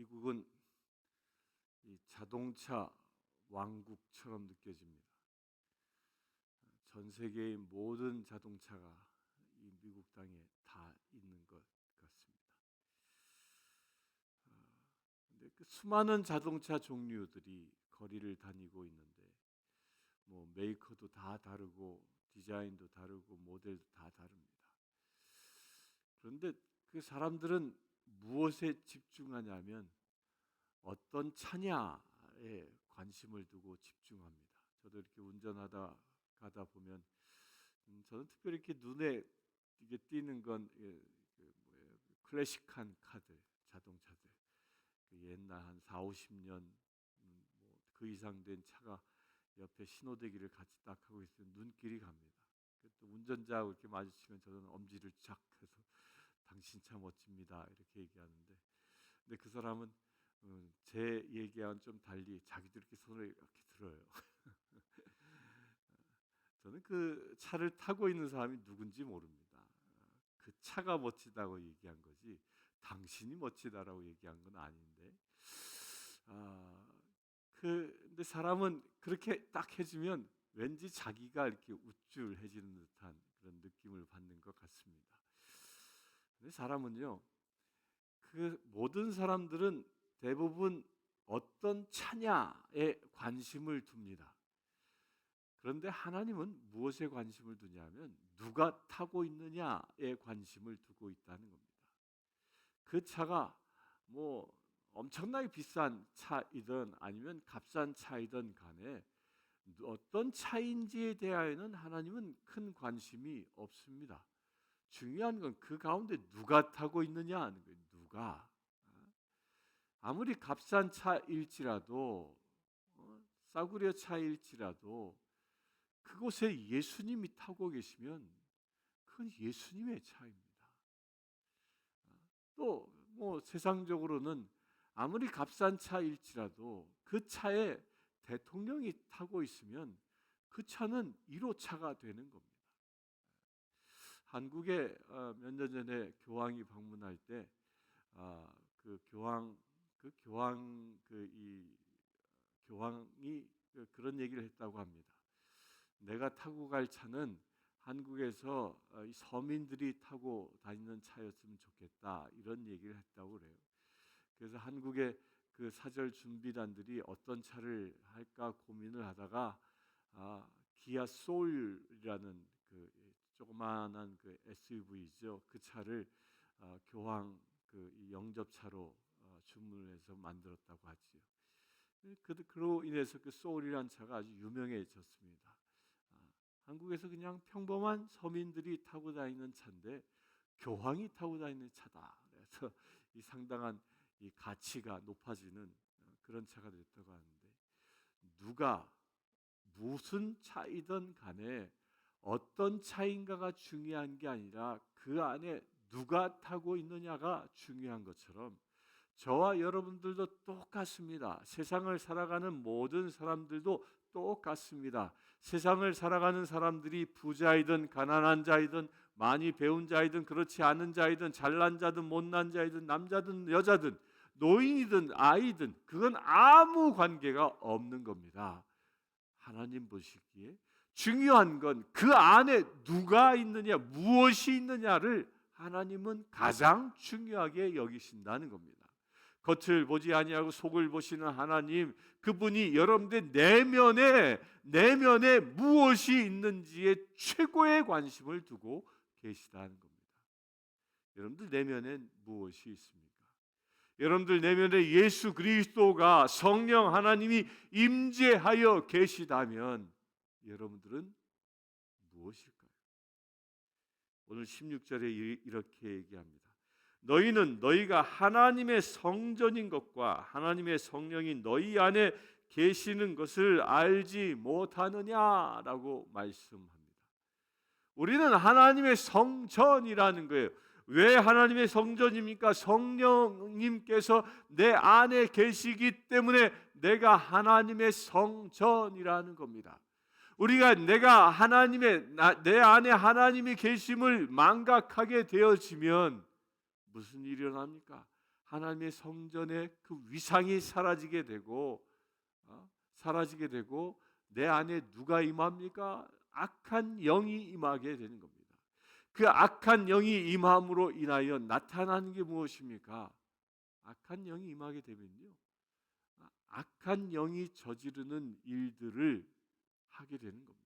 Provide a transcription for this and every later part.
미국은 이 자동차 왕국처럼 느껴집니다. 전 세계의 모든 자동차가 이 미국 땅에 다 있는 것 같습니다. 근데 그 수많은 자동차 종류들이 거리를 다니고 있는데 뭐 메이커도 다 다르고 디자인도 다르고 모델도 다 다릅니다. 그런데 그 사람들은 무엇에 집중하냐면 어떤 차냐에 관심을 두고 집중합니다. 저도 이렇게 운전하다 가다 보면 저는 특별히 이렇게 눈에 이게 띄는 건 클래식한 카들, 자동차들, 그 옛날 한 4, 50년 뭐그 이상 된 차가 옆에 신호대기를 같이 딱 하고 있으면 눈길이 갑니다. 또 운전자하고 이렇게 마주치면 저는 엄지를 쫙 해서 당신 차 멋집니다 이렇게 얘기하는데, 근데 그 사람은 제 얘기와는 좀 달리 자기도 이렇게 손을 이렇게 들어요. 저는 그 차를 타고 있는 사람이 누군지 모릅니다. 그 차가 멋지다고 얘기한 거지 당신이 멋지다라고 얘기한 건 아닌데, 근데 사람은 그렇게 딱 해주면 왠지 자기가 이렇게 우쭐해지는 듯한 그런 느낌을 받는 것 같습니다. 근데 사람은요, 그 모든 사람들은 대부분 어떤 차냐에 관심을 둡니다. 그런데 하나님은 무엇에 관심을 두냐면 누가 타고 있느냐에 관심을 두고 있다는 겁니다. 그 차가 뭐 엄청나게 비싼 차이든 아니면 값싼 차이든 간에 어떤 차인지에 대하여는 하나님은 큰 관심이 없습니다. 중요한 건 그 가운데 누가 타고 있느냐 하는 거예요. 누가. 아무리 값싼 차일지라도 싸구려 차일지라도 그곳에 예수님이 타고 계시면 그건 예수님의 차입니다. 또 뭐 세상적으로는 아무리 값싼 차일지라도 그 차에 대통령이 타고 있으면 그 차는 1호차가 되는 겁니다. 한국에 몇 년 전에 교황이 방문할 때 교황이 그런 얘기를 했다고 합니다. 내가 타고 갈 차는 한국에서 이 서민들이 타고 다니는 차였으면 좋겠다 이런 얘기를 했다고 그래요. 그래서 한국의 그 사절 준비단들이 어떤 차를 할까 고민을 하다가 기아 소울이라는 그 조그마한 그 SUV죠. 그 차를 교황 그 영접차로 주문해서 만들었다고 하지요. 그로 인해서 그 소울이라는 차가 아주 유명해졌습니다. 한국에서 그냥 평범한 서민들이 타고 다니는 차인데 교황이 타고 다니는 차다. 그래서 이 상당한 이 가치가 높아지는 그런 차가 됐다고 하는데, 누가 무슨 차이든 간에 어떤 차인가가 중요한 게 아니라 그 안에 누가 타고 있느냐가 중요한 것처럼 저와 여러분들도 똑같습니다. 세상을 살아가는 모든 사람들도 똑같습니다. 세상을 살아가는 사람들이 부자이든 가난한 자이든 많이 배운 자이든 그렇지 않은 자이든 잘난 자든 못난 자이든 남자든 여자든 노인이든 아이든 그건 아무 관계가 없는 겁니다. 하나님 보시기에 중요한 건 그 안에 누가 있느냐, 무엇이 있느냐를 하나님은 가장 중요하게 여기신다는 겁니다. 겉을 보지 아니하고 속을 보시는 하나님, 그분이 여러분들 내면에 무엇이 있는지에 최고의 관심을 두고 계시다는 겁니다. 여러분들 내면에 무엇이 있습니까? 여러분들 내면에 예수 그리스도가 성령 하나님이 임재하여 계시다면 여러분들은 무엇일까요? 오늘 16절에 이렇게 얘기합니다. 너희는 너희가 하나님의 성전인 것과 하나님의 성령이 너희 안에 계시는 것을 알지 못하느냐라고 말씀합니다. 우리는 하나님의 성전이라는 거예요. 왜 하나님의 성전입니까? 성령님께서 내 안에 계시기 때문에 내가 하나님의 성전이라는 겁니다. 우리가 내가 내 안에 하나님이 계심을 망각하게 되어지면 무슨 일이 일어납니까? 하나님의 성전의 그 위상이 사라지게 되고 내 안에 누가 임합니까? 악한 영이 임하게 되는 겁니다. 그 악한 영이 임함으로 인하여 나타나는 게 무엇입니까? 악한 영이 임하게 되면요, 악한 영이 저지르는 일들을 하게 되는 겁니다.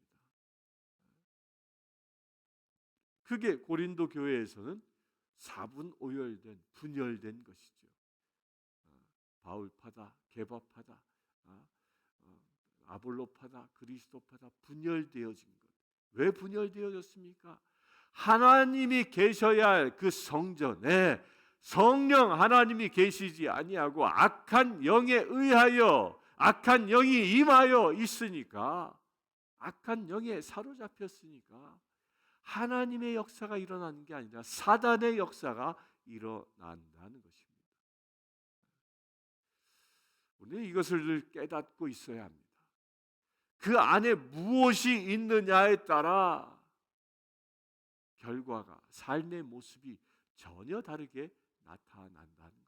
그게 고린도 교회에서는 사분오열된, 분열된 것이죠. 바울파다, 게바파다, 아볼로파다, 그리스도파다, 분열되어진 것. 왜 분열되어졌습니까? 하나님이 계셔야 할 그 성전에 성령 하나님이 계시지 아니하고 악한 영에 의하여 악한 영이 임하여 있으니까, 악한 영에 사로잡혔으니까 하나님의 역사가 일어나는 게 아니라 사단의 역사가 일어난다는 것입니다. 우리는 이것을 깨닫고 있어야 합니다. 그 안에 무엇이 있느냐에 따라 결과가, 삶의 모습이 전혀 다르게 나타난다는 겁니다.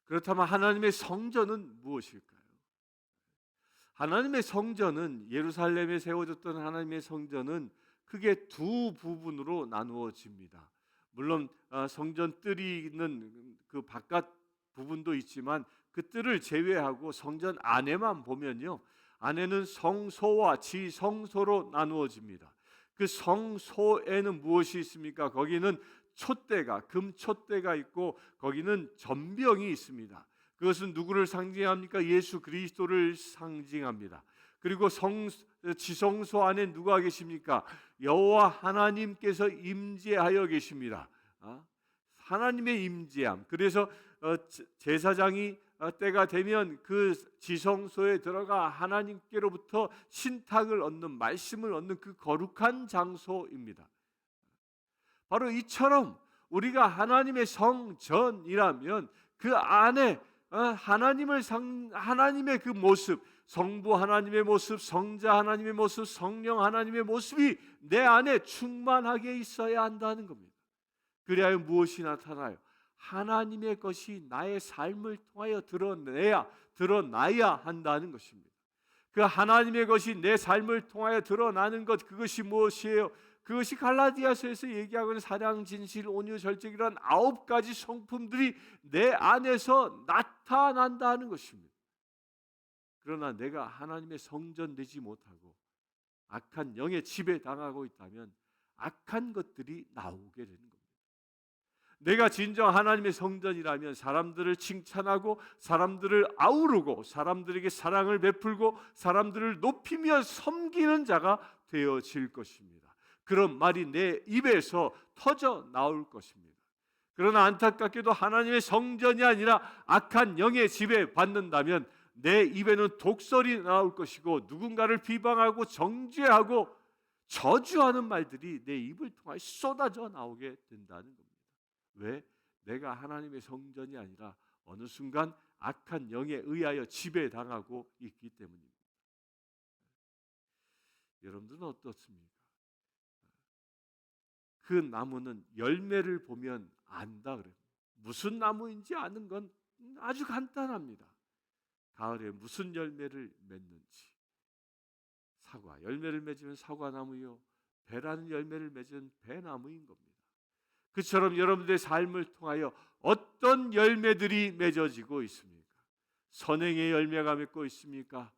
그렇다면 하나님의 성전은 무엇일까요? 하나님의 성전은, 예루살렘에 세워졌던 하나님의 성전은 크게 두 부분으로 나누어집니다. 물론 성전 뜰이 있는 그 바깥 부분도 있지만 그 뜰을 제외하고 성전 안에만 보면요, 안에는 성소와 지성소로 나누어집니다. 그 성소에는 무엇이 있습니까? 거기는 촛대가, 금촛대가 있고 거기는 전병이 있습니다. 그것은 누구를 상징합니까? 예수 그리스도를 상징합니다. 그리고 지성소 안에 누가 계십니까? 여호와 하나님께서 임재하여 계십니다. 하나님의 임재함. 그래서 제사장이 때가 되면 그 지성소에 들어가 하나님께로부터 신탁을 얻는, 말씀을 얻는 그 거룩한 장소입니다. 바로 이처럼 우리가 하나님의 성전이라면 그 안에 하나님의 그 모습, 성부 하나님의 모습, 성자 하나님의 모습, 성령 하나님의 모습이 내 안에 충만하게 있어야 한다는 겁니다. 그래야 무엇이 나타나요? 하나님의 것이 나의 삶을 통하여 드러나야 한다는 것입니다. 그 하나님의 것이 내 삶을 통하여 드러나는 것, 그것이 무엇이에요? 그것이 갈라디아서에서 얘기하고 있는 사랑, 진실, 온유, 절제이란 9가지 성품들이 내 안에서 나타난다는 것입니다. 그러나 내가 하나님의 성전 되지 못하고 악한 영의 지배당하고 있다면 악한 것들이 나오게 되는 겁니다. 내가 진정 하나님의 성전이라면 사람들을 칭찬하고 사람들을 아우르고 사람들에게 사랑을 베풀고 사람들을 높이며 섬기는 자가 되어질 것입니다. 그런 말이 내 입에서 터져 나올 것입니다. 그러나 안타깝게도 하나님의 성전이 아니라 악한 영의 지배받는다면 내 입에는 독설이 나올 것이고 누군가를 비방하고 정죄하고 저주하는 말들이 내 입을 통해 쏟아져 나오게 된다는 겁니다. 왜? 내가 하나님의 성전이 아니라 어느 순간 악한 영에 의하여 지배당하고 있기 때문입니다. 여러분들은 어떻습니까? 그 나무는 열매를 보면 안다 그래요. 무슨 나무인지 아는 건 아주 간단합니다. 가을에 무슨 열매를 맺는지. 사과, 열매를 맺으면 사과나무요, 배라는 열매를 맺으면 배나무인 겁니다. 그처럼 여러분들의 삶을 통하여 어떤 열매들이 맺어지고 있습니까? 선행의 열매가 맺고 있습니까?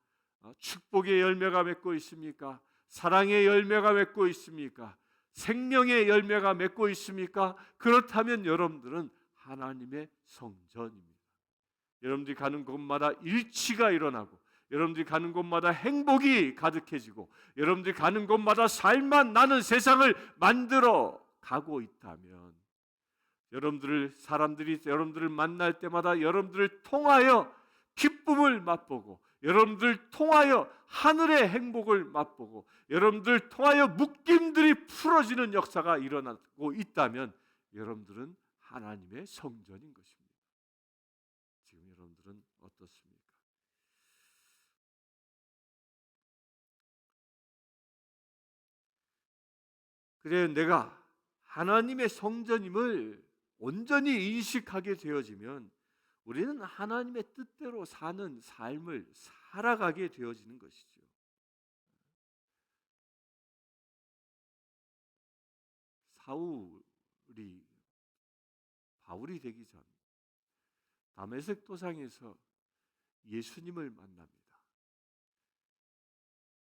축복의 열매가 맺고 있습니까? 사랑의 열매가 맺고 있습니까? 생명의 열매가 맺고 있습니까? 그렇다면 여러분들은 하나님의 성전입니다. 여러분들이 가는 곳마다 일치가 일어나고 여러분들이 가는 곳마다 행복이 가득해지고 여러분들이 가는 곳마다 살만 나는 세상을 만들어 가고 있다면 사람들이 여러분들을 만날 때마다 여러분들을 통하여 기쁨을 맛보고 여러분들 통하여 하늘의 행복을 맛보고 여러분들 통하여 묶임들이 풀어지는 역사가 일어나고 있다면 여러분들은 하나님의 성전인 것입니다. 지금 여러분들은 어떻습니까? 그래, 내가 하나님의 성전임을 온전히 인식하게 되어지면 우리는 하나님의 뜻대로 사는 삶을 살아가게 되어지는 것이죠. 사울이 바울이 되기 전 다메섹 도상에서 예수님을 만납니다.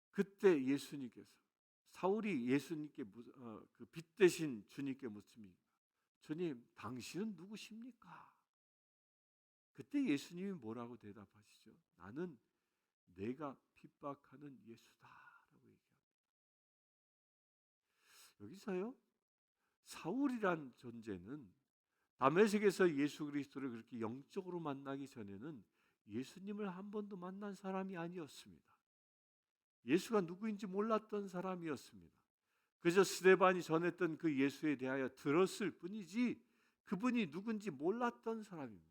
그때 예수님께서 사울이 예수님께 그 빛 대신 주님께 묻습니다. 주님, 당신은 누구십니까? 그때 예수님이 뭐라고 대답하시죠? 나는 내가 핍박하는 예수다라고 얘기합니다. 여기서요, 사울이란 존재는 다메섹에서 예수 그리스도를 그렇게 영적으로 만나기 전에는 예수님을 한 번도 만난 사람이 아니었습니다. 예수가 누구인지 몰랐던 사람이었습니다. 그저 스데반이 전했던 그 예수에 대하여 들었을 뿐이지 그분이 누군지 몰랐던 사람입니다.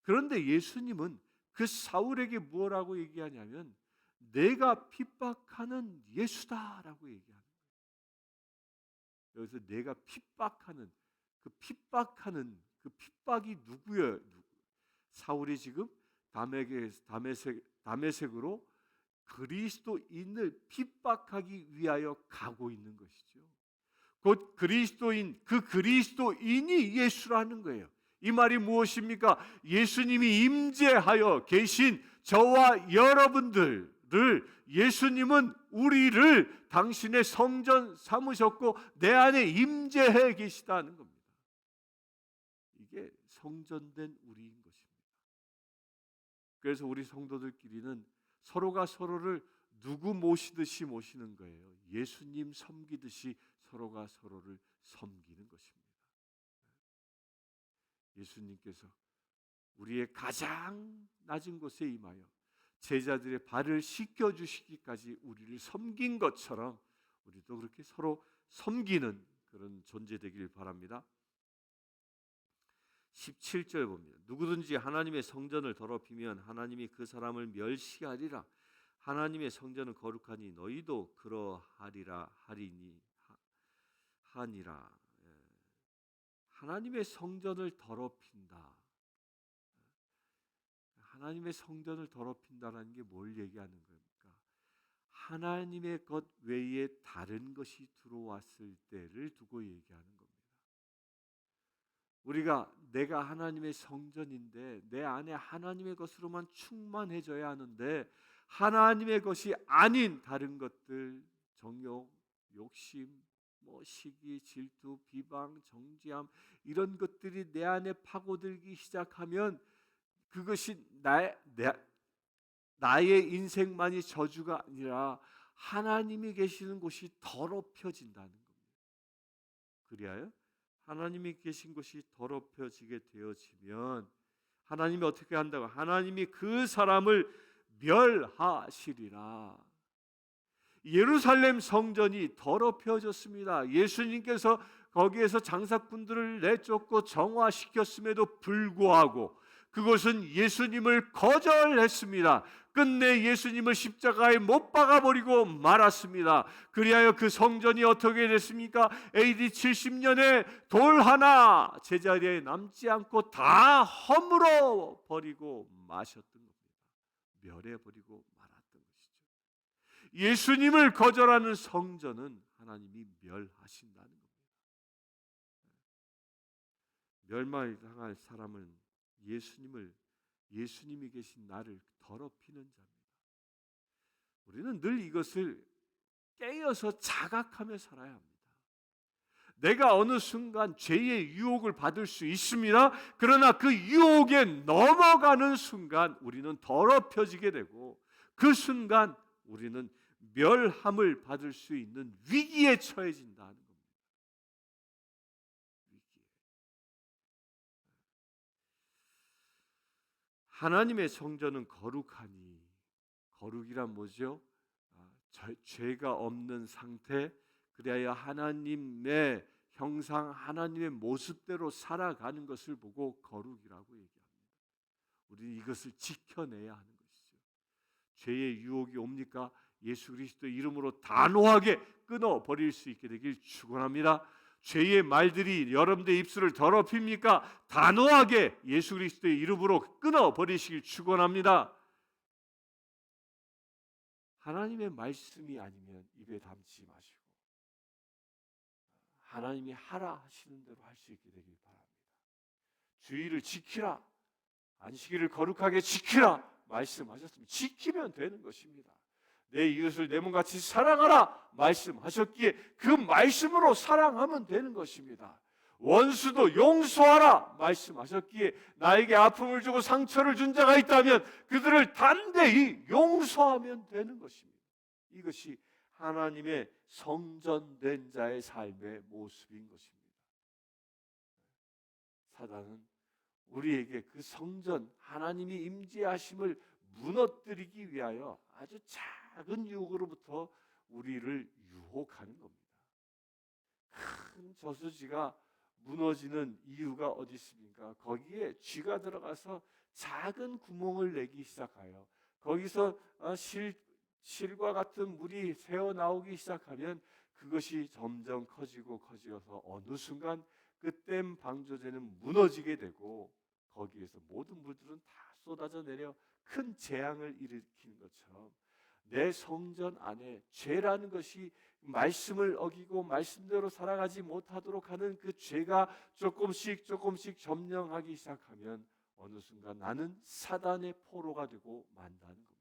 그런데 예수님은 그 사울에게 뭐라고 얘기하냐면 내가 핍박하는 예수다라고 얘기하는 거예요. 여기서 내가 핍박하는 그 핍박이 누구예요? 사울이 지금 다메섹으로 그리스도인을 핍박하기 위하여 가고 있는 것이죠. 곧 그 그리스도인이 예수라는 거예요. 이 말이 무엇입니까? 예수님이 임재하여 계신 저와 여러분들을 예수님은 우리를 당신의 성전 삼으셨고 내 안에 임재해 계시다는 겁니다. 이게 성전된 우리인 것입니다. 그래서 우리 성도들끼리는 서로가 서로를 누구 모시듯이 모시는 거예요. 예수님 섬기듯이 서로가 서로를 섬기는 것입니다. 예수님께서 우리의 가장 낮은 곳에 임하여 제자들의 발을 씻겨 주시기까지 우리를 섬긴 것처럼 우리도 그렇게 서로 섬기는 그런 존재 되길 바랍니다. 17절 봅니다. 누구든지 하나님의 성전을 더럽히면 하나님이 그 사람을 멸시하리라. 하나님의 성전은 거룩하니 너희도 그러하리라 하니라. 하나님의 성전을 더럽힌다. 하나님의 성전을 더럽힌다라는 게 뭘 얘기하는 겁니까? 하나님의 것 외에 다른 것이 들어왔을 때를 두고 얘기하는 겁니다. 내가 하나님의 성전인데 내 안에 하나님의 것으로만 충만해져야 하는데 하나님의 것이 아닌 다른 것들, 정욕, 욕심, 시기, 질투, 비방, 정죄함 이런 것들이 내 안에 파고들기 시작하면 그것이 나의 인생만이 저주가 아니라 하나님이 계시는 곳이 더럽혀진다는 겁니다. 그리하여 하나님이 계신 곳이 더럽혀지게 되어지면 하나님이 어떻게 한다고? 하나님이 그 사람을 멸하시리라. 예루살렘 성전이 더럽혀졌습니다. 예수님께서 거기에서 장사꾼들을 내쫓고 정화시켰음에도 불구하고 그것은 예수님을 거절했습니다. 끝내 예수님을 십자가에 못 박아버리고 말았습니다. 그리하여 그 성전이 어떻게 됐습니까? AD 70년에 돌 하나 제자리에 남지 않고 다 허물어 버리고 마셨던 겁니다. 멸해버리고 말았던 것이죠. 예수님을 거절하는 성전은 하나님이 멸하신다는 겁니다. 멸망당할 사람은 예수님이 계신 나를 더럽히는 자입니다. 우리는 늘 이것을 깨어서 자각하며 살아야 합니다. 내가 어느 순간 죄의 유혹을 받을 수 있습니다. 그러나 그 유혹에 넘어가는 순간 우리는 더럽혀지게 되고 그 순간 우리는 멸함을 받을 수 있는 위기에 처해진다는 겁니다. 하나님의 성전은 거룩하니, 거룩이란 뭐죠? 죄가 없는 상태, 그래야 하나님의 형상, 하나님의 모습대로 살아가는 것을 보고 거룩이라고 얘기합니다. 우리는 이것을 지켜내야 하는 것이죠. 죄의 유혹이 옵니까? 예수 그리스도 이름으로 단호하게 끊어버릴 수 있게 되길 축원합니다. 죄의 말들이 여러분들의 입술을 더럽힙니까? 단호하게 예수 그리스도의 이름으로 끊어버리시길 축원합니다. 하나님의 말씀이 아니면 입에 담지 마시고 하나님이 하라 하시는 대로 할 수 있게 되길 바랍니다. 주의를 지키라, 안식일을 거룩하게 지키라 말씀하셨습니다. 지키면 되는 것입니다. 내 이웃을 내 몸같이 사랑하라 말씀하셨기에 그 말씀으로 사랑하면 되는 것입니다. 원수도 용서하라 말씀하셨기에 나에게 아픔을 주고 상처를 준 자가 있다면 그들을 담대히 용서하면 되는 것입니다. 이것이 하나님의 성전된 자의 삶의 모습인 것입니다. 사단은 우리에게 그 성전 하나님이 임재하심을 무너뜨리기 위하여 아주 작은 유혹으로부터 우리를 유혹하는 겁니다. 큰 저수지가 무너지는 이유가 어디 있습니까? 거기에 쥐가 들어가서 작은 구멍을 내기 시작하여 거기서 실과 같은 물이 새어나오기 시작하면 그것이 점점 커지고서 어느 순간 그댐 방조제는 무너지게 되고 거기에서 모든 물들은 다 쏟아져 내려 큰 재앙을 일으키는 것처럼 내 성전 안에 죄라는 것이 말씀을 어기고 말씀대로 살아가지 못하도록 하는 그 죄가 조금씩 점령하기 시작하면 어느 순간 나는 사단의 포로가 되고 만다는 겁니다.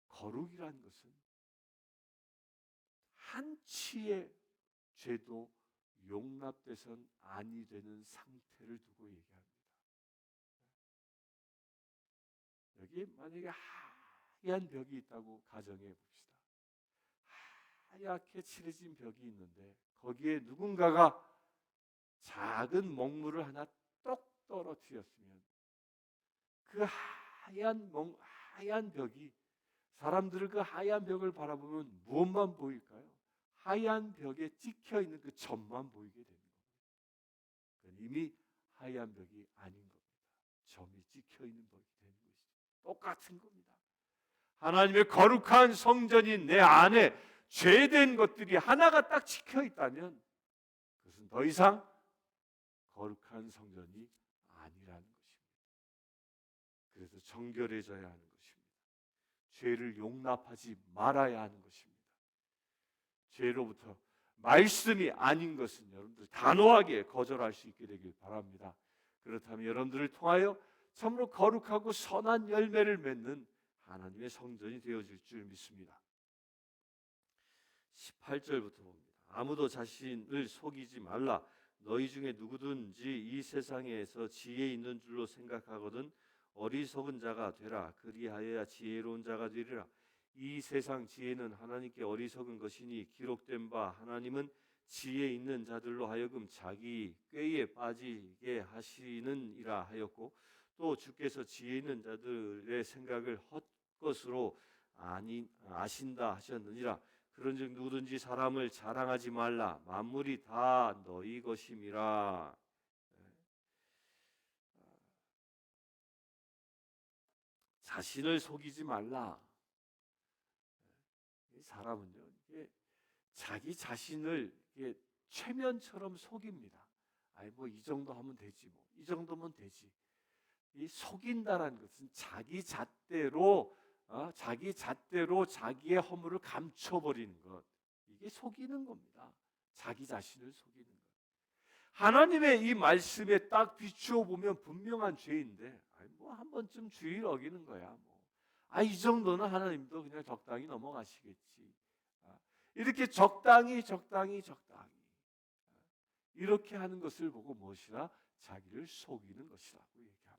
거룩이라는 것은 한치의 죄도 용납돼선 아니 되는 상태를 두고 얘기합니다. 여기 만약에 하얀 벽이 있다고 가정해 봅시다. 하얗게 칠해진 벽이 있는데 거기에 누군가가 작은 먹물을 하나 똑 떨어뜨렸으면 그 하얀 벽이 사람들을 그 하얀 벽을 바라보면 무엇만 보일까요? 하얀 벽에 찍혀 있는 그 점만 보이게 되는 겁니다. 이미 하얀 벽이 아닌 겁니다. 점이 찍혀 있는 벽이 되는 것이죠. 똑같은 겁니다. 하나님의 거룩한 성전인 내 안에 죄된 것들이 하나가 딱 찍혀 있다면 그것은 더 이상 거룩한 성전이 아니라는 것입니다. 그래서 정결해져야 하는 것입니다. 죄를 용납하지 말아야 하는 것입니다. 죄로부터 말씀이 아닌 것은 여러분들 단호하게 거절할 수 있게 되길 바랍니다. 그렇다면 여러분들을 통하여 참으로 거룩하고 선한 열매를 맺는 하나님의 성전이 되어질 줄 믿습니다. 18절부터 봅니다. 아무도 자신을 속이지 말라. 너희 중에 누구든지 이 세상에서 지혜 있는 줄로 생각하거든 어리석은 자가 되라. 그리하여야 지혜로운 자가 되리라. 이 세상 지혜는 하나님께 어리석은 것이니 기록된 바 하나님은 지혜 있는 자들로 하여금 자기 꾀에 빠지게 하시느니라 하였고 또 주께서 지혜 있는 자들의 생각을 헛것으로 아신다 하셨느니라. 그런즉 누구든지 사람을 자랑하지 말라. 만물이 다 너희 것임이라. 자신을 속이지 말라. 사람은요, 이게 자기 자신을 이게 최면처럼 속입니다. 아이 뭐 이 정도 하면 되지, 뭐 이 정도면 되지. 이 속인다라는 것은 자기 잣대로 자기의 허물을 감춰버리는 것. 이게 속이는 겁니다. 자기 자신을 속이는 것. 하나님의 이 말씀에 딱 비추어 보면 분명한 죄인데, 뭐 한 번쯤 주의를 어기는 거야. 뭐. 이 정도는 하나님도 그냥 적당히 넘어가시겠지. 이렇게 적당히 이렇게 하는 것을 보고 무엇이라? 자기를 속이는 것이라고 얘기합니다.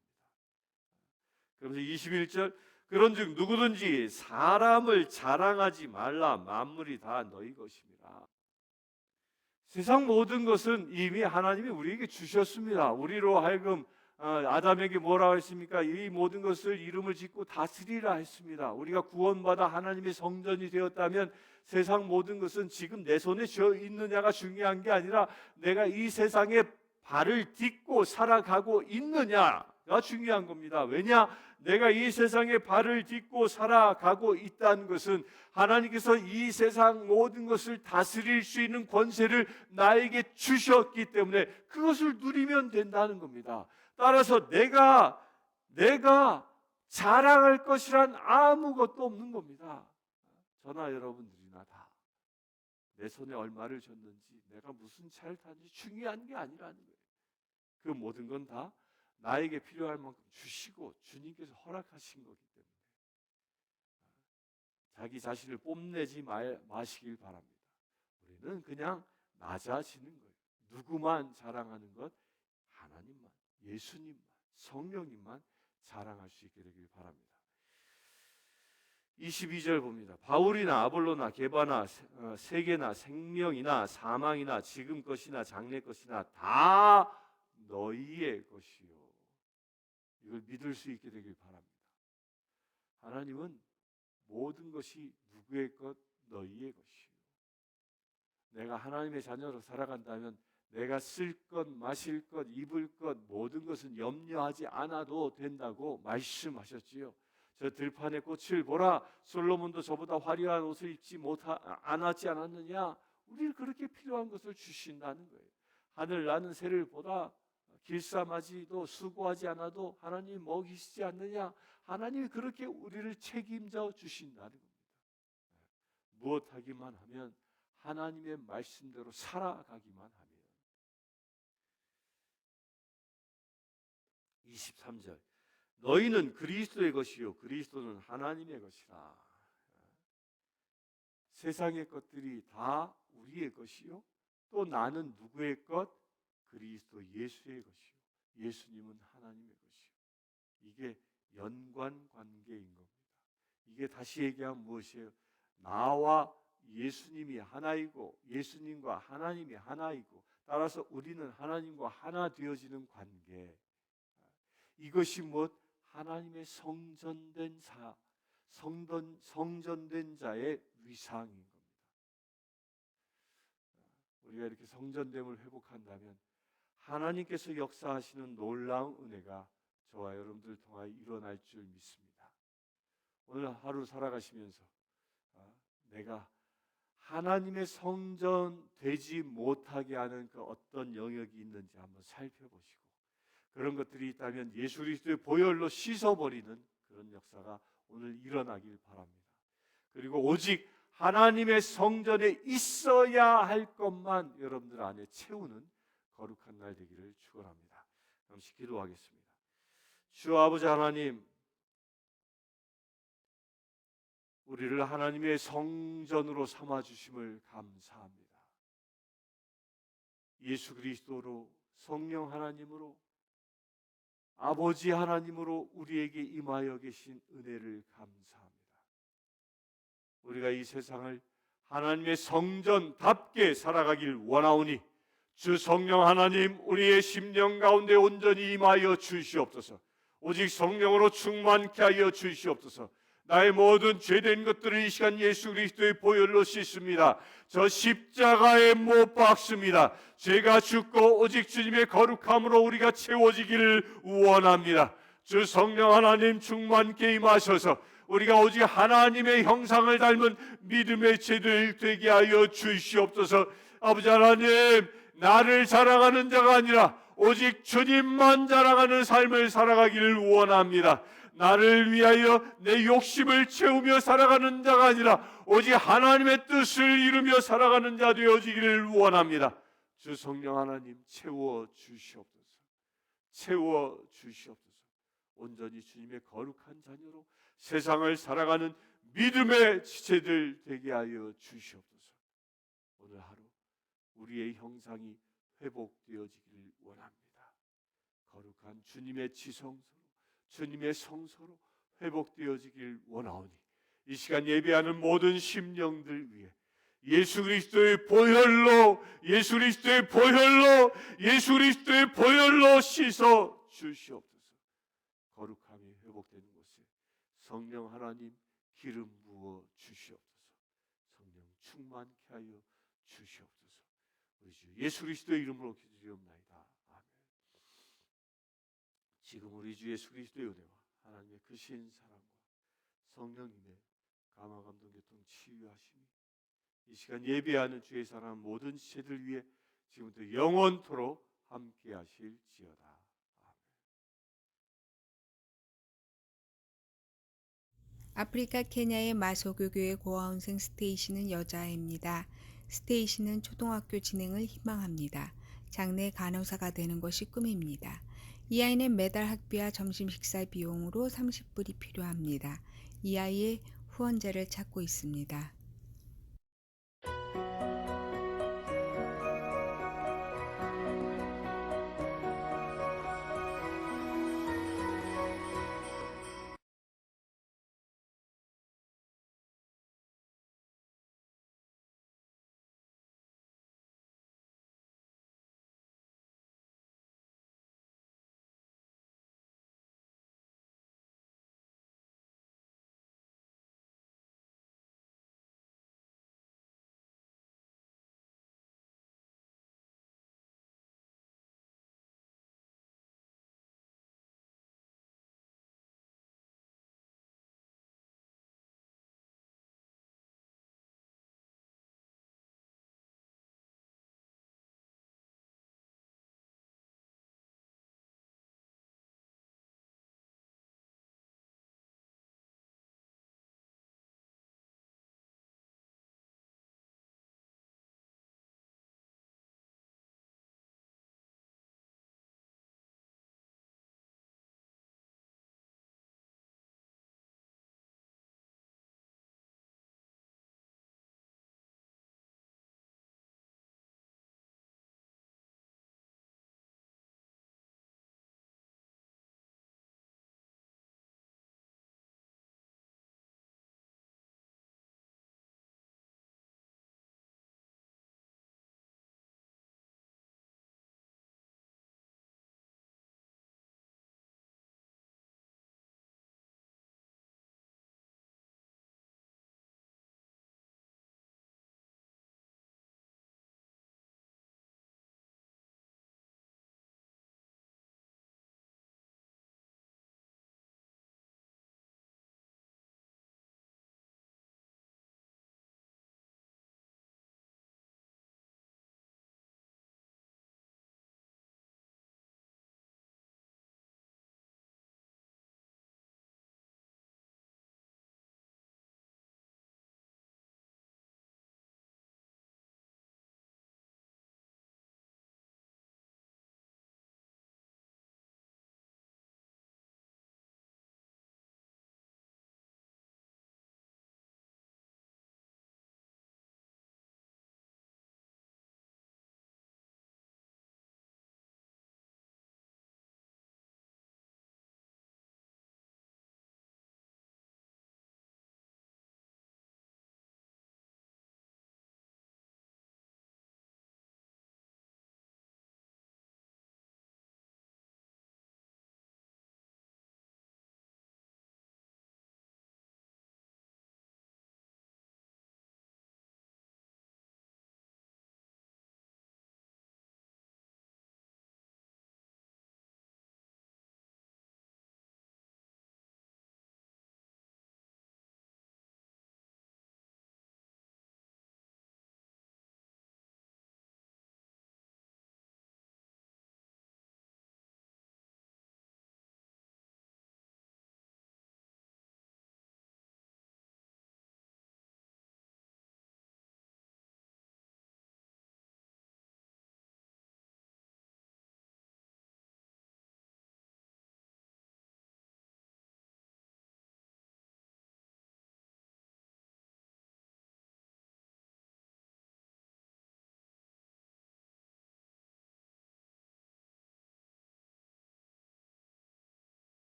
그래서 21절 그런즉 누구든지 사람을 자랑하지 말라. 만물이 다 너희 것임이라. 세상 모든 것은 이미 하나님이 우리에게 주셨습니다. 우리로 하여금 아담에게 뭐라고 했습니까? 이 모든 것을 이름을 짓고 다스리라 했습니다. 우리가 구원받아 하나님의 성전이 되었다면 세상 모든 것은 지금 내 손에 쥐어 있느냐가 중요한 게 아니라 내가 이 세상에 발을 딛고 살아가고 있느냐, 나가 중요한 겁니다. 왜냐? 내가 이 세상에 발을 딛고 살아가고 있다는 것은 하나님께서 이 세상 모든 것을 다스릴 수 있는 권세를 나에게 주셨기 때문에 그것을 누리면 된다는 겁니다. 따라서 내가 자랑할 것이란 아무것도 없는 겁니다. 저나 여러분들이나 다 내 손에 얼마를 줬는지, 내가 무슨 차를 탔는지 중요한 게 아니라는 거예요. 그 모든 건 다 나에게 필요할 만큼 주시고 주님께서 허락하신 거기 때문에 자기 자신을 뽐내지 마시길 바랍니다. 우리는 그냥 낮아지는 거예요. 누구만 자랑하는 것? 하나님만, 예수님만, 성령님만 자랑할 수 있게 되길 바랍니다. 22절 봅니다. 바울이나 아볼로나 게바나 세계나 생명이나 사망이나 지금 것이나 장래 것이나 다 너희의 것이요. 이걸 믿을 수 있게 되길 바랍니다. 하나님은 모든 것이 누구의 것? 너희의 것이요. 내가 하나님의 자녀로 살아간다면 내가 쓸 것, 마실 것, 입을 것 모든 것은 염려하지 않아도 된다고 말씀하셨지요. 저 들판의 꽃을 보라, 솔로몬도 저보다 화려한 옷을 입지 않았지 않았느냐? 우리를 그렇게 필요한 것을 주신다는 거예요. 하늘 나는 새를 보다 길쌈하지도 수고하지 않아도 하나님 먹이시지 않느냐? 하나님이 그렇게 우리를 책임져 주신다는 겁니다. 무엇하기만 하면 하나님의 말씀대로 살아가기만 하면. 23절 너희는 그리스도의 것이요 그리스도는 하나님의 것이라. 세상의 것들이 다 우리의 것이요 또 나는 누구의 것? 그리스도 예수의 것이요 예수님은 하나님의 것이요. 이게 연관관계인 겁니다. 이게 다시 얘기하면 무엇이에요? 나와 예수님이 하나이고 예수님과 하나님이 하나이고 따라서 우리는 하나님과 하나 되어지는 관계. 이것이 무엇? 하나님의 성전된 자의 위상인 겁니다. 우리가 이렇게 성전됨을 회복한다면 하나님께서 역사하시는 놀라운 은혜가 저와 여러분들 통하여 일어날 줄 믿습니다. 오늘 하루 살아가시면서 내가 하나님의 성전 되지 못하게 하는 그 어떤 영역이 있는지 한번 살펴보시고 그런 것들이 있다면 예수 그리스도의 보혈로 씻어버리는 그런 역사가 오늘 일어나길 바랍니다. 그리고 오직 하나님의 성전에 있어야 할 것만 여러분들 안에 채우는 거룩한 날 되기를 축원합니다. 잠시 기도하겠습니다. 주 아버지 하나님, 우리를 하나님의 성전으로 삼아주심을 감사합니다. 예수 그리스도로 성령 하나님으로 아버지 하나님으로 우리에게 임하여 계신 은혜를 감사합니다. 우리가 이 세상을 하나님의 성전답게 살아가길 원하오니 주 성령 하나님 우리의 심령 가운데 온전히 임하여 주시옵소서. 오직 성령으로 충만케 하여 주시옵소서. 나의 모든 죄된 것들을 이 시간 예수 그리스도의 보혈로 씻습니다. 저 십자가에 못 박습니다. 죄가 죽고 오직 주님의 거룩함으로 우리가 채워지기를 원합니다. 주 성령 하나님 충만케 임하셔서 우리가 오직 하나님의 형상을 닮은 믿음의 죄들 되게 하여 주시옵소서. 아버지 하나님, 나를 자랑하는 자가 아니라 오직 주님만 자랑하는 삶을 살아가기를 원합니다. 나를 위하여 내 욕심을 채우며 살아가는 자가 아니라 오직 하나님의 뜻을 이루며 살아가는 자 되어지기를 원합니다. 주 성령 하나님 채워 주시옵소서. 채워 주시옵소서. 온전히 주님의 거룩한 자녀로 세상을 살아가는 믿음의 지체들 되게 하여 주시옵소서. 오늘 하루 우리의 형상이 회복되어지기를 원합니다. 거룩한 주님의 지성소로 주님의 성소로 회복되어지길 원하오니 이 시간 예배하는 모든 심령들 위해 예수 그리스도의 보혈로 씻어 주시옵소서. 거룩함이 회복되는 곳에 성령 하나님 기름 부어 주시옵소서. 성령 충만케 하여 주시옵소서. 우리 주 예수 그리스도의 이름으로 기도드리옵나이다. 아멘. 지금 우리 주 예수 그리스도의 은혜와 하나님의 크신 사랑과 성령님의 감화 감동 교통 치유하심이 이 시간 예배하는 주의 사람 모든 지체들 위해 지금부터 영원토록 함께 하실지어다. 아프리카 케냐의 마소교교의 고아원생 스테이시는 여자아이입니다. 스테이시는 초등학교 진행을 희망합니다. 장래 간호사가 되는 것이 꿈입니다. 이 아이는 매달 학비와 점심 식사 비용으로 30불이 필요합니다. 이 아이의 후원자를 찾고 있습니다.